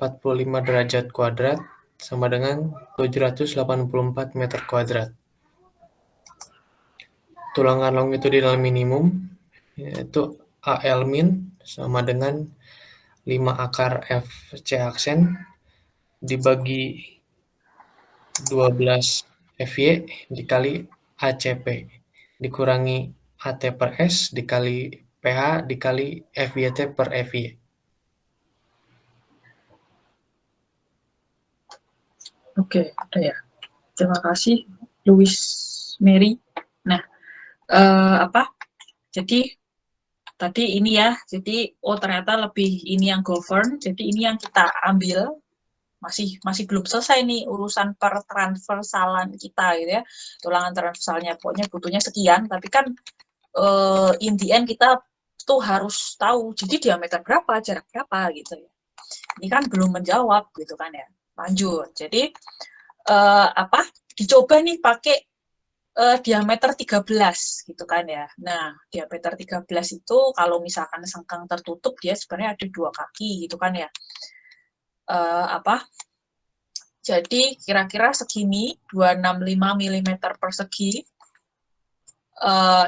45 derajat kuadrat sama dengan 784 meter kuadrat. Tulangan longitudinal minimum yaitu AL min sama dengan 5 akar FC aksen dibagi 12 FY dikali ACP dikurangi AT per S dikali PH dikali FYT per FY. Oke, udah ya. Terima kasih, Louis Mary. Nah, jadi tadi ini ya, jadi ternyata lebih ini yang govern, jadi ini yang kita ambil. Masih belum selesai nih urusan pertransversalan kita gitu ya. Tulangan transversalnya pokoknya butuhnya sekian, tapi kan in the end kita tuh harus tahu jadi diameter berapa, jarak berapa gitu ya. Ini kan belum menjawab gitu kan ya. Lanjut. Jadi dicoba nih pakai diameter 13 gitu kan ya. Nah, diameter 13 itu kalau misalkan sengkang tertutup dia sebenarnya ada 2 kaki gitu kan ya. Jadi kira-kira segini 265 mm persegi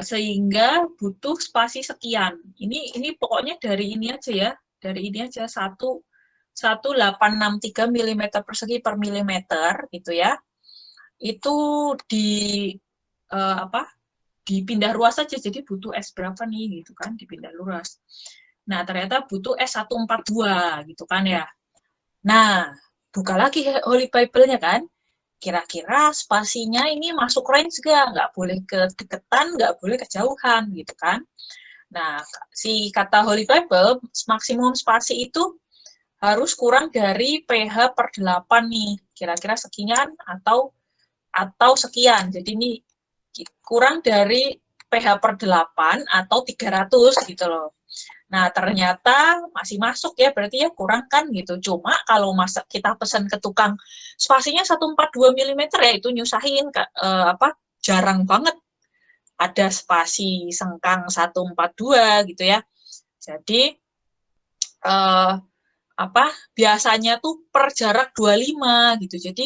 sehingga butuh spasi sekian. Ini pokoknya dari ini aja ya, dari ini aja 1863 mm persegi per milimeter gitu ya. Itu dipindah ruas saja, jadi butuh S berapa nih gitu kan, dipindah ruas. Nah, ternyata butuh S142 gitu kan ya. Nah, buka lagi Holy Bible-nya kan, kira-kira spasinya ini masuk range nggak boleh kedeketan, nggak boleh kejauhan gitu kan. Nah, si kata Holy Bible, maksimum spasi itu harus kurang dari pH per 8 nih, kira-kira sekian atau sekian. Jadi ini kurang dari pH per 8 atau 300 gitu loh. Nah, ternyata masih masuk ya, berarti ya kurang kan gitu. Cuma kalau kita pesan ke tukang spasinya 142 mm ya itu nyusahin jarang banget ada spasi sengkang 142 gitu ya. Jadi biasanya tuh per jarak 25 gitu. Jadi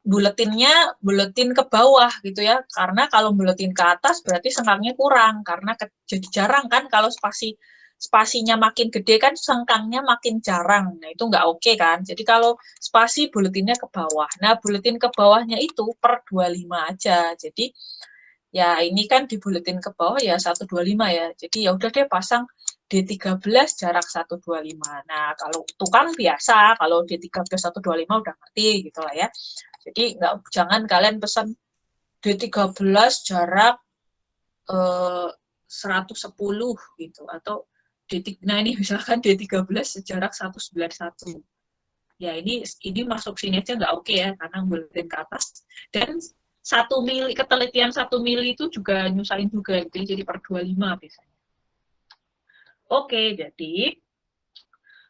buletin ke bawah gitu ya, karena kalau buletin ke atas berarti sengkangnya kurang, karena jadi jarang kan kalau spasinya makin gede kan sengkangnya makin jarang, nah itu nggak oke kan. Jadi kalau spasi buletinnya ke bawah, nah buletin ke bawahnya itu per 25 aja, jadi ya ini kan dibuletin ke bawah ya 125 ya, jadi ya udah deh pasang D13 jarak 125. Nah, kalau tukang biasa, kalau D13 125 udah ngerti gitu lah ya. Jadi jangan kalian pesan D13 jarak 110 gitu, atau nah ini misalkan D13 jarak 191. Ya ini masuk sini aja nggak oke ya, karena buletin ke atas. Dan 1 mili, ketelitian 1 mili itu juga nyusahin juga, jadi per 25 biasanya. Oke, jadi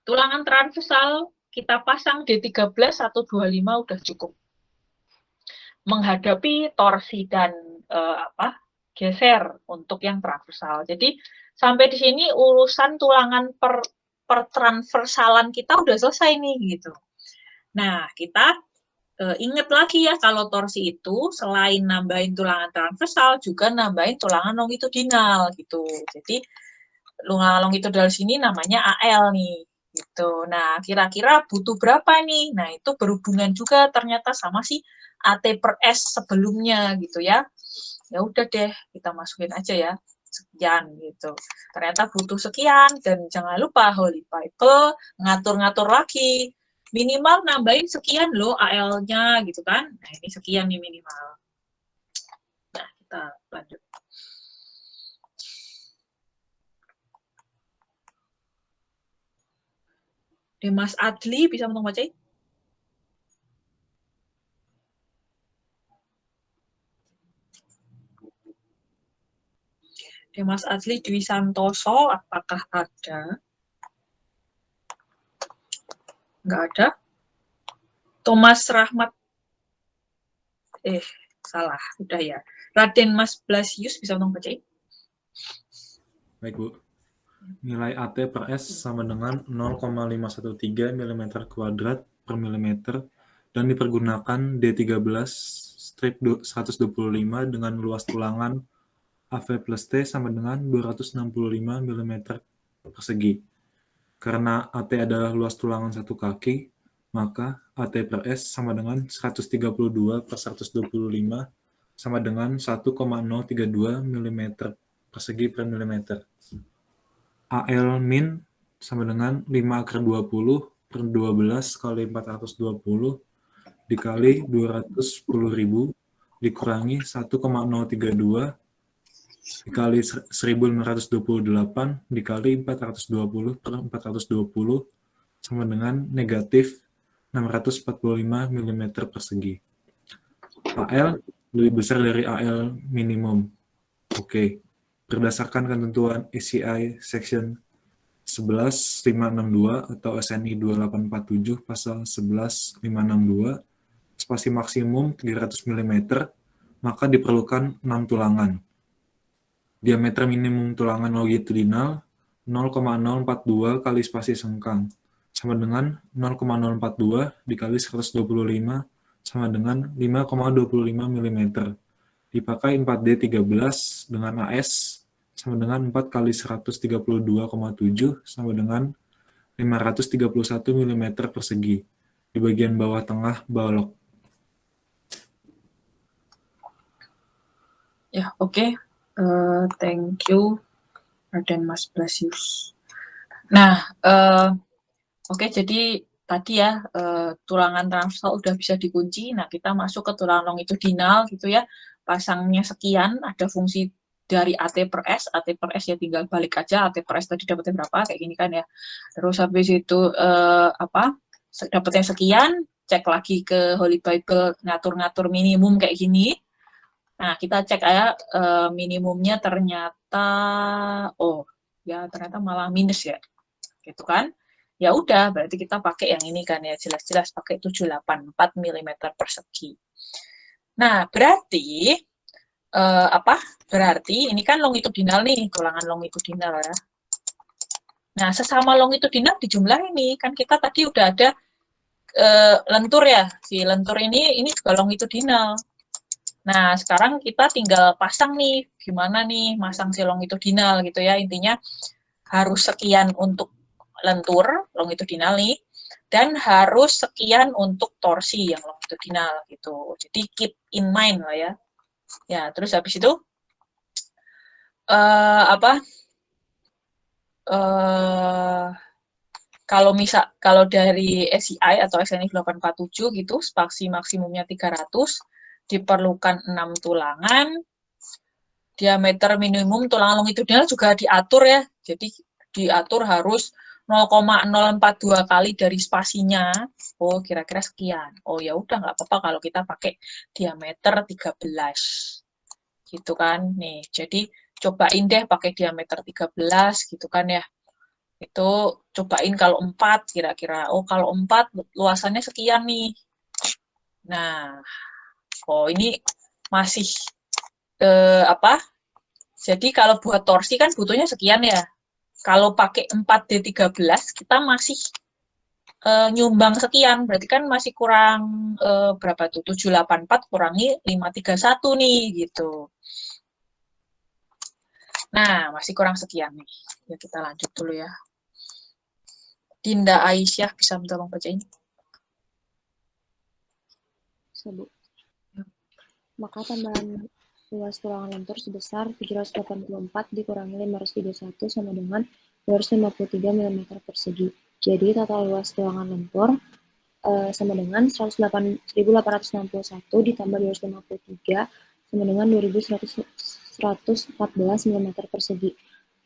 tulangan transversal kita pasang D13 125 udah cukup menghadapi torsi dan geser untuk yang transversal. Jadi sampai di sini urusan tulangan per transversalan kita udah selesai nih gitu. Nah, kita ingat lagi ya, kalau torsi itu selain nambahin tulangan transversal juga nambahin tulangan longitudinal gitu. Jadi tulangan longitudinal sini namanya AL nih gitu. Nah, kira-kira butuh berapa nih? Nah, itu berhubungan juga ternyata sama si AT per S sebelumnya gitu ya. Ya udah deh, kita masukin aja ya, sekian gitu. Ternyata butuh sekian, dan jangan lupa Holy Bible ngatur-ngatur lagi. Minimal nambahin sekian loh AL-nya gitu kan. Nah, ini sekian nih minimal. Nah, kita lanjut. Mas Adli bisa membaca? Mas Adli Dwi Santoso, apakah ada? Nggak ada. Thomas Rahmat, salah, udah ya. Raden Mas Blasius bisa membaca? Baik, Bu. Nilai AT per S sama dengan 0,513 mm kuadrat per milimeter dan dipergunakan D13 strip 125 dengan luas tulangan AV plus T sama dengan 265 mm persegi. Karena AT adalah luas tulangan satu kaki, maka AT per S sama dengan 132 per 125 sama dengan 1,032 mm persegi per milimeter. AL min sama dengan 5/20 per 12 kali 420 dikali 210.000 dikurangi 1,032 dikali 1528 dikali 420 per 420 sama dengan negatif 645 mm persegi. AL lebih besar dari AL minimum. Oke. Berdasarkan ketentuan ECI Section 11562 atau SNI 2847 pasal 11562, spasi maksimum 300 mm, maka diperlukan 6 tulangan. Diameter minimum tulangan longitudinal 0,042 kali spasi sengkang, sama dengan 0,042 dikali 125 sama dengan 5,25 mm. Dipakai 4D13 dengan AS sama dengan 4 kali 132,7 sama dengan 531 mm persegi di bagian bawah tengah balok. Ya, oke. Thank you, Raden Mas Blasius. Nah, oke, jadi tadi ya, tulangan transversal udah bisa dikunci. Nah, kita masuk ke tulangan longitudinal gitu ya. Pasangnya sekian, ada fungsi dari AT per S ya tinggal balik aja, AT per S tadi dapetnya berapa, kayak gini kan ya. Terus habis itu, dapetnya sekian, cek lagi ke Holy Bible, ngatur-ngatur minimum kayak gini. Nah, kita cek ya minimumnya ternyata, oh ya ternyata malah minus ya, gitu kan. Ya udah, berarti kita pakai yang ini kan ya, jelas-jelas pakai 784 mm persegi. Nah, berarti berarti ini kan longitudinal nih, tulangan longitudinal ya. Nah, sesama longitudinal dijumlah ini, kan kita tadi udah ada lentur ya, si lentur ini juga longitudinal. Nah, sekarang kita tinggal pasang nih, gimana nih masang si longitudinal gitu ya, intinya harus sekian untuk lentur longitudinal nih, dan harus sekian untuk torsi yang longitudinal gitu. Jadi keep in mind lah ya. Ya, terus habis itu kalau dari SCI atau SNI 847 gitu, spaksi maksimumnya 300, diperlukan 6 tulangan, diameter minimum tulangan longitudinal juga diatur ya, jadi diatur harus 0,042 kali dari spasinya, oh kira-kira sekian, oh ya udah nggak apa-apa kalau kita pakai diameter 13, gitu kan, nih, jadi cobain deh pakai diameter 13 gitu kan ya, itu cobain kalau 4 kira-kira, oh kalau 4 luasannya sekian nih, nah, oh ini masih jadi kalau buat torsi kan butuhnya sekian ya, kalau pakai 4D13 kita masih nyumbang sekian, berarti kan masih kurang berapa tuh, 784 kurangi 531 nih, gitu. Nah, masih kurang sekian nih, ya kita lanjut dulu ya. Dinda Aisyah bisa tolong bacain? Bu. Maka tambahan luas tulangan lentur sebesar 784 dikurangi 531 sama dengan 253 mm persegi. Jadi total luas tulangan lentur sama dengan 1861 ditambah 253 sama dengan 2114 mm persegi.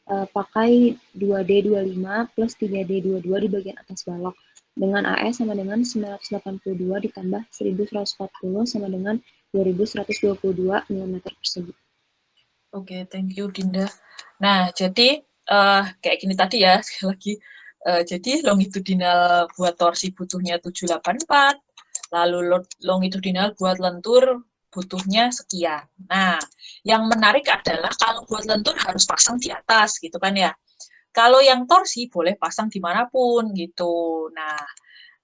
Pakai 2D25 plus 3D22 di bagian atas balok. Dengan AS sama dengan 982 ditambah 1140 sama dengan 2122 mm persegi. Oke, thank you Dinda. Nah, jadi kayak gini tadi ya, sekali lagi. Jadi longitudinal buat torsi butuhnya 784, lalu longitudinal buat lentur butuhnya sekian. Nah, yang menarik adalah kalau buat lentur harus pasang di atas gitu kan ya. Kalau yang torsi boleh pasang dimanapun gitu. Nah,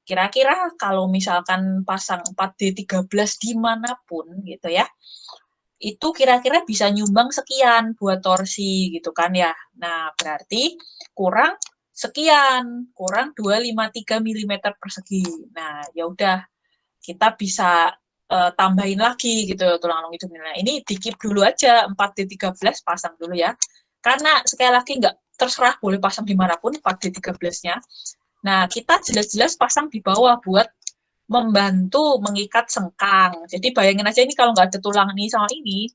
kira-kira kalau misalkan pasang 4D13 dimanapun gitu ya, itu kira-kira bisa nyumbang sekian buat torsi gitu kan ya. Nah, berarti kurang sekian, kurang 253 mm persegi. Nah, ya udah kita bisa tambahin lagi gitu tulang longitudinal. Ini dikip dulu aja 4D13 pasang dulu ya. Karena sekali lagi nggak terserah boleh pasang dimanapun 4D13-nya. Nah, kita jelas-jelas pasang di bawah buat membantu mengikat sengkang. Jadi bayangin aja ini kalau nggak ada tulang ini sama ini,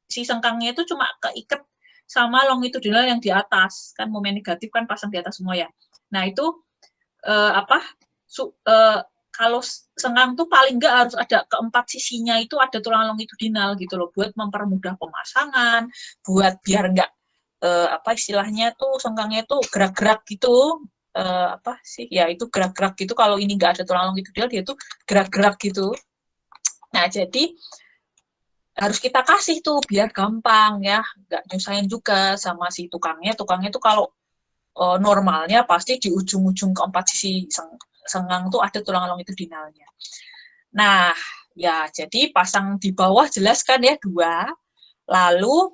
si sengkangnya itu cuma keikat sama longitudinal yang di atas. Kan momen negatif kan pasang di atas semua ya. Nah, itu kalau sengkang tuh paling nggak harus ada keempat sisinya itu ada tulang longitudinal gitu loh, buat mempermudah pemasangan, buat biar nggak istilahnya tuh sengkangnya tuh gerak-gerak gitu, ya itu gerak-gerak gitu, kalau ini nggak ada tulang longitudinal dia tuh gerak-gerak gitu. Nah, jadi harus kita kasih tuh biar gampang ya, nggak nyusahin juga sama si tukangnya tuh kalau normalnya pasti di ujung-ujung keempat sisi sengkang tuh ada tulang longitudinalnya. Nah, ya jadi pasang di bawah jelas kan ya 2, lalu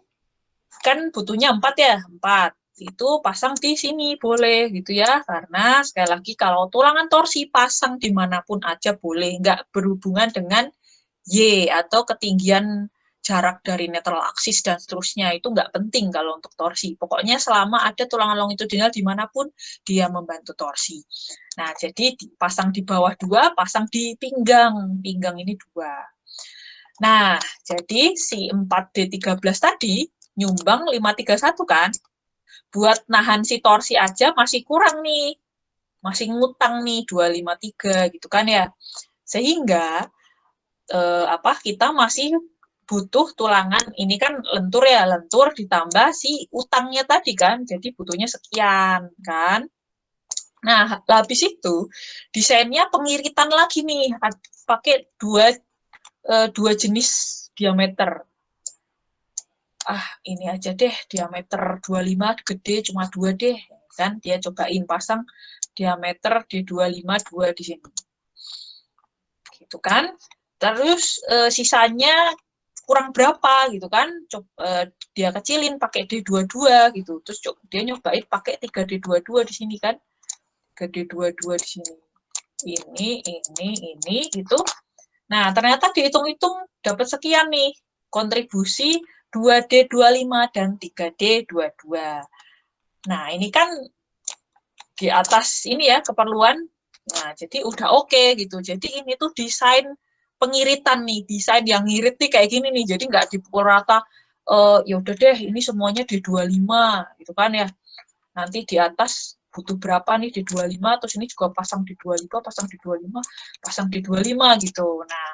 kan butuhnya 4 ya, 4. Itu pasang di sini boleh gitu ya, karena sekali lagi kalau tulangan torsi pasang dimanapun aja boleh, nggak berhubungan dengan Y atau ketinggian jarak dari netral aksis dan seterusnya, itu nggak penting kalau untuk torsi. Pokoknya selama ada tulangan longitudinal dimanapun dia membantu torsi. Nah, jadi pasang di bawah 2, pasang di pinggang ini 2. Nah, jadi si 4D13 tadi nyumbang 531 kan, buat nahan si torsi aja masih kurang nih, masih ngutang nih 253 gitu kan ya, sehingga kita masih butuh tulangan, ini kan lentur ya, lentur ditambah si utangnya tadi kan, jadi butuhnya sekian kan. Nah, habis itu desainnya pengiritan lagi nih, pakai dua jenis diameter. Ini aja deh, diameter 25 gede, cuma 2 deh. Kan dia cobain pasang diameter D25 2 di sini. Gitu kan. Terus sisanya kurang berapa gitu kan. Dia kecilin pakai D22 gitu. Terus dia nyobain pakai 3D22 di sini kan. 3D22 di sini. Ini gitu. Nah, ternyata dihitung-hitung dapat sekian nih. Kontribusi 2D25 dan 3D22. Nah, ini kan di atas ini ya keperluan. Nah, jadi udah oke gitu. Jadi ini tuh desain pengiritan nih, desain yang ngirit nih kayak gini nih. Jadi nggak dipukul rata, ya udah deh ini semuanya D25 gitu kan ya. Nanti di atas butuh berapa nih D25, terus ini juga pasang D25, pasang D25, pasang D25 gitu. Nah,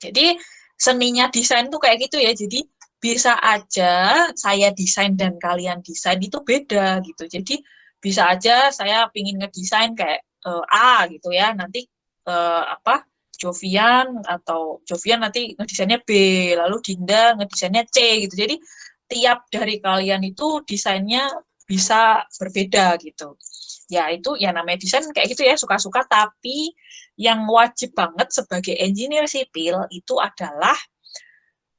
jadi seninya desain tuh kayak gitu ya. Jadi bisa aja saya desain dan kalian desain itu beda gitu. Jadi bisa aja saya pingin ngedesain kayak A gitu ya. Nanti Jovian nanti ngedesainnya B, lalu Dinda ngedesainnya C gitu. Jadi tiap dari kalian itu desainnya bisa berbeda gitu. Ya itu ya namanya desain kayak gitu ya, suka-suka. Tapi yang wajib banget sebagai engineer sipil itu adalah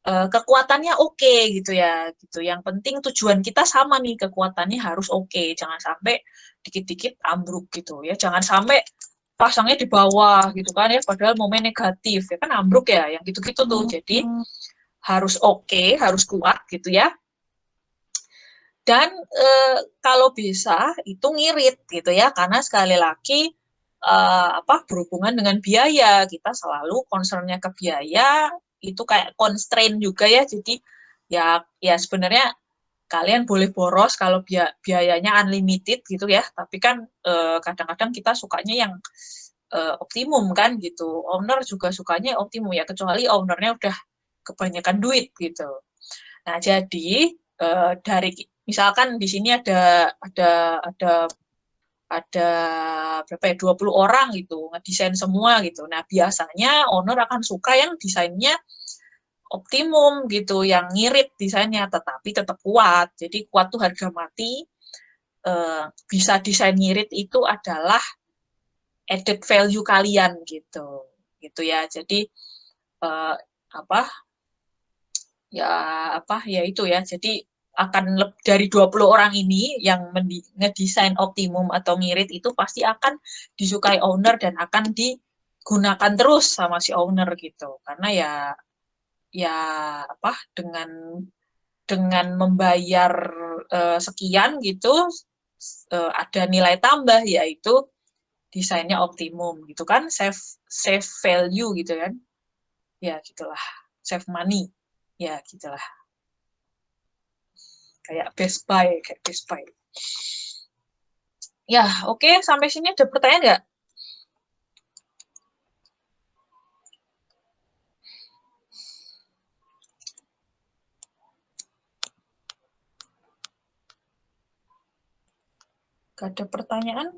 kekuatannya oke gitu ya, gitu. Yang penting tujuan kita sama nih, kekuatannya harus oke. Jangan sampai dikit-dikit ambruk gitu ya. Jangan sampai pasangnya di bawah gitu kan ya, padahal momen negatif ya kan ambruk ya, yang gitu-gitu tuh. Jadi harus oke, harus kuat gitu ya. Dan kalau bisa itu ngirit gitu ya, karena sekali lagi berhubungan dengan biaya, kita selalu concernnya ke biaya, itu kayak constraint juga ya. Jadi ya sebenarnya kalian boleh boros kalau biayanya unlimited gitu ya, tapi kan kadang-kadang kita sukanya yang optimum kan gitu. Owner juga sukanya optimum ya, kecuali ownernya udah kebanyakan duit gitu. Nah, jadi dari misalkan di sini ada berapa ya, 20 orang gitu, ngedesain semua gitu. Nah, biasanya owner akan suka yang desainnya optimum gitu, yang ngirit desainnya, tetapi tetap kuat. Jadi kuat tuh harga mati. Bisa desain ngirit itu adalah added value kalian gitu ya. Jadi itu ya. Jadi akan dari 20 orang ini yang ngedesain optimum atau ngirit itu pasti akan disukai owner dan akan digunakan terus sama si owner gitu. Karena dengan membayar sekian gitu ada nilai tambah, yaitu desainnya optimum gitu kan, save value gitu kan. Ya gitulah, save money. Ya gitulah. Kayak Best Buy. Ya, oke. Sampai sini ada pertanyaan nggak? Nggak ada pertanyaan?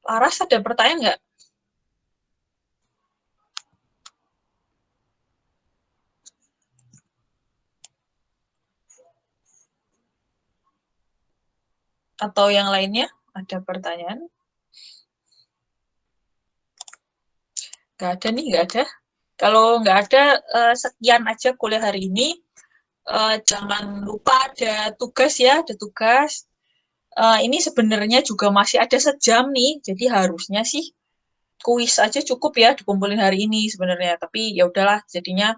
Laras, ada pertanyaan nggak? Atau yang lainnya ada pertanyaan? Nggak ada nih, nggak ada. Kalau nggak ada, sekian aja kuliah hari ini. Jangan lupa ada tugas ya, ada tugas. Ini sebenarnya juga masih ada sejam nih, jadi harusnya sih kuis aja cukup ya dikumpulin hari ini sebenarnya. Tapi ya udahlah, jadinya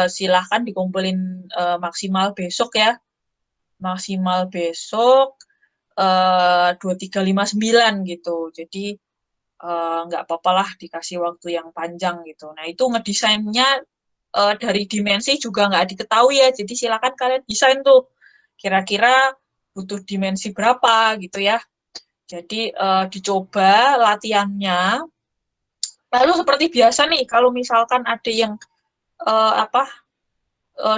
silahkan dikumpulin maksimal besok ya. Maksimal besok 2359 gitu. Jadi nggak apa-apa lah dikasih waktu yang panjang gitu. Nah, itu ngedesainnya dari dimensi juga nggak diketahui ya. Jadi silakan kalian desain tuh. Kira-kira butuh dimensi berapa gitu ya. Jadi dicoba latihannya. Lalu seperti biasa nih, kalau misalkan ada yang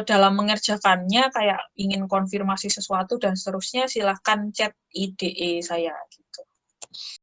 dalam mengerjakannya kayak ingin konfirmasi sesuatu dan seterusnya, silahkan chat IDE saya gitu.